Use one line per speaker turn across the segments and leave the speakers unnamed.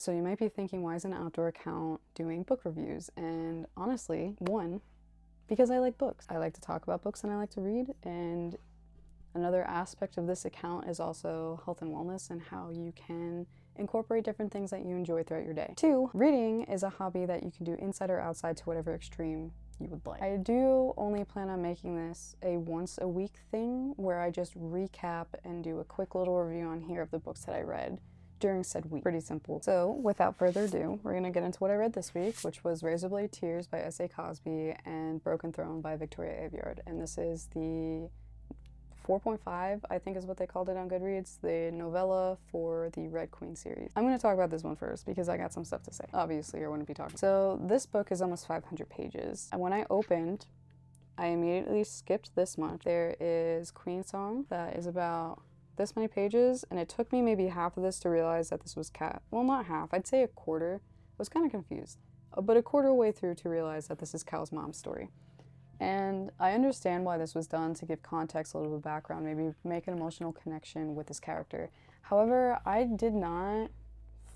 So you might be thinking, why is an outdoor account doing book reviews? And honestly, one, because I like books. I like to talk about books and I like to read, and another aspect of this account is also health and wellness and how you can incorporate different things that you enjoy throughout your day. Two, reading is a hobby that you can do inside or outside to whatever extreme you would like. I do only plan on making this a once a week thing where I just recap and do a quick little review on here of the books that I read during said week. Pretty simple. So without further ado, we're gonna get into what I read this week, which was Razorblade Tears by S.A. Cosby and Broken Throne by Victoria Aveyard. And this is the 4.5, I think is what they called it on Goodreads, the novella for the Red Queen series. I'm going to talk about this one first because I got some stuff to say. Obviously, I wouldn't be talking. So this book is almost 500 pages. And when I opened, I immediately skipped this much. There is Queen Song that is about this many pages, and it took me maybe half of this to realize that this was Cat. Well, not half, I'd say a quarter. I was kind of confused, but a quarter way through to realize that this is Cal's mom's story. And I understand why this was done, to give context, a little bit of background, maybe make an emotional connection with this character. However, I did not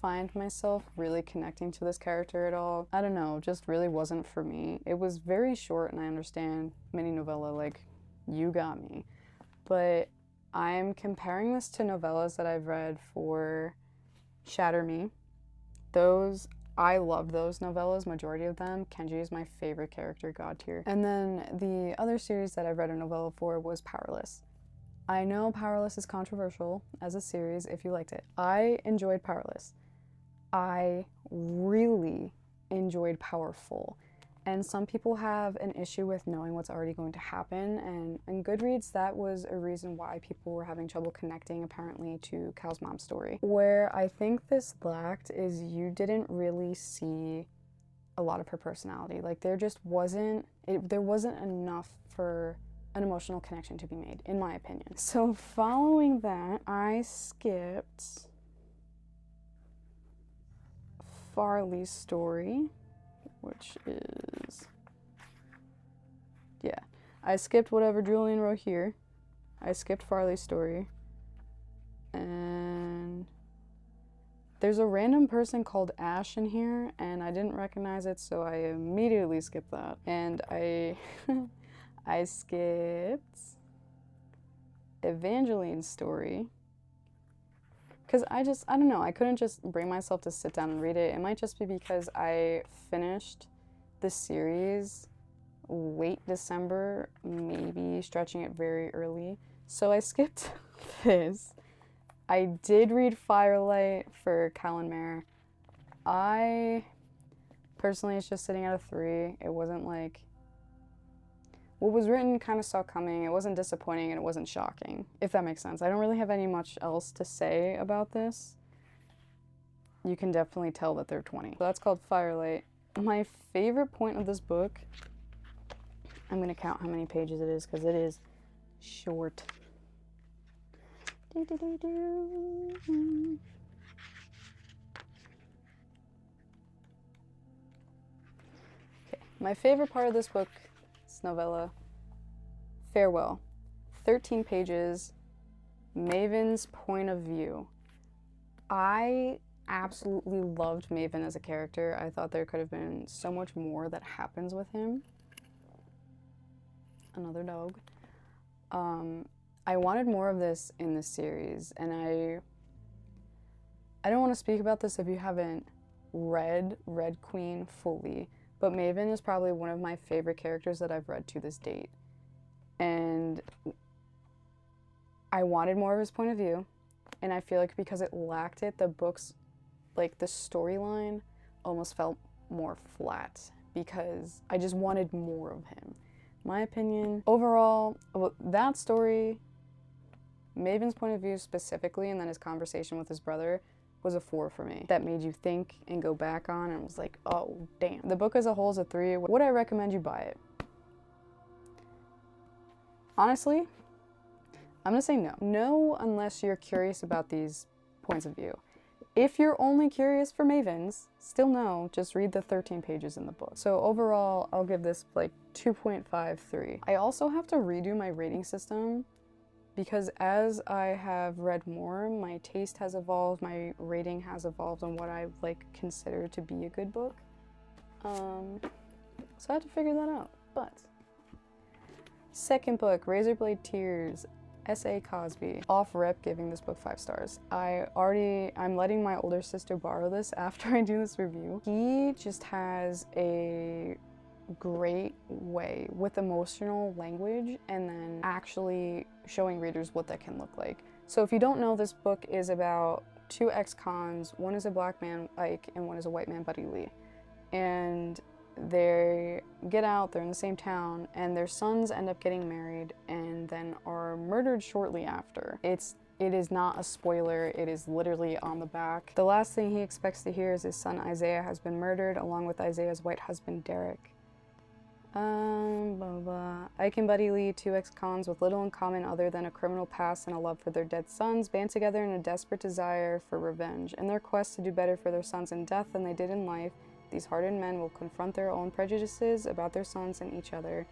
find myself really connecting to this character at all. I don't know, just really wasn't for me. It was very short, and I understand mini novella, like, you got me. But I'm comparing this to novellas that I've read for Shatter Me. I love those novellas, majority of them. Kenji is my favorite character, god tier. And then the other series that I've read a novella for was Powerless. I know Powerless is controversial as a series if you liked it. I enjoyed Powerless. I really enjoyed Powerful. And some people have an issue with knowing what's already going to happen, and in Goodreads, that was a reason why people were having trouble connecting, apparently, to Cal's mom's story. Where I think this lacked is you didn't really see a lot of her personality. Like, there just wasn't, there wasn't enough for an emotional connection to be made, in my opinion. So following that, I skipped Farley's story, which is, yeah, I skipped whatever Julian wrote here. I skipped Farley's story. And there's a random person called Ash in here, and I didn't recognize it, so I immediately skipped that. And I skipped Evangeline's story. Because I don't know, I couldn't just bring myself to sit down and read it. It might just be because I finished the series late December, maybe stretching it very early. So I skipped this. I did read Firelight for Cal and Mare. I personally, it's just sitting at a 3. It wasn't like, what was written kind of saw coming. It wasn't disappointing and it wasn't shocking, if that makes sense. I don't really have any much else to say about this. You can definitely tell that they're 20. So that's called Firelight. My favorite point of this book, I'm going to count how many pages it is because it is short. Okay, my favorite part of this book, this novella, Farewell. 13 pages, Maven's point of view. I absolutely loved Maven as a character. I thought there could have been so much more that happens with him. Another dog. I wanted more of this in this series, and I don't want to speak about this if you haven't read Red Queen fully, but Maven is probably one of my favorite characters that I've read to this date. And I wanted more of his point of view, and I feel like because it lacked it, the books, like the storyline, almost felt more flat because I just wanted more of him. My opinion, overall, that story, Maven's point of view specifically, and then his conversation with his brother, was a 4 for me. That made you think and go back on and was like, oh, damn. The book as a whole is a 3. Would I recommend you buy it? Honestly, I'm gonna say no. No, unless you're curious about these points of view. If you're only curious for Mavens, still no, just read the 13 pages in the book. So overall, I'll give this like 2.53. I also have to redo my rating system because as I have read more, my taste has evolved, my rating has evolved on what I like consider to be a good book. So I had to figure that out. But second book, Razorblade Tears, S.A. Cosby. Off rip, giving this book 5 stars. I'm letting my older sister borrow this after I do this review. He just has a great way with emotional language and then actually showing readers what that can look like. So if you don't know, this book is about 2 ex-cons. One is a black man, Ike, and one is a white man, Buddy Lee. And they get out, they're in the same town, and their sons end up getting married and then are murdered shortly after. It is not a spoiler, it is literally on the back. The last thing he expects to hear is his son Isaiah has been murdered, along with Isaiah's white husband Derek. Blah, blah, blah. Ike and Buddy Lee, 2 ex-cons with little in common other than a criminal past and a love for their dead sons, band together in a desperate desire for revenge. In their quest to do better for their sons in death than they did in life, these hardened men will confront their own prejudices about their sons and each other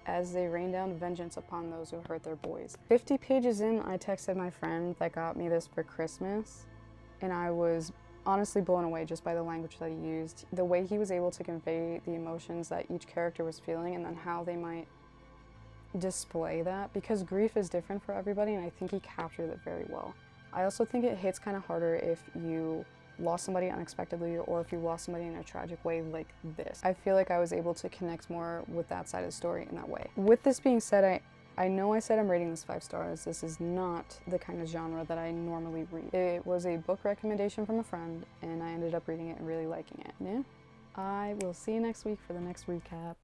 as they rain down vengeance upon those who hurt their boys. 50 pages in, I texted my friend that got me this for Christmas, and I was honestly blown away just by the language that he used, the way he was able to convey the emotions that each character was feeling and then how they might display that, because grief is different for everybody, and I think he captured it very well. I also think it hits kind of harder if you lost somebody unexpectedly or if you lost somebody in a tragic way like this. I feel like I was able to connect more with that side of the story in that way. With this being said, I know I said I'm rating this 5 stars. This is not the kind of genre that I normally read. It was a book recommendation from a friend, and I ended up reading it and really liking it. Yeah. I will see you next week for the next recap.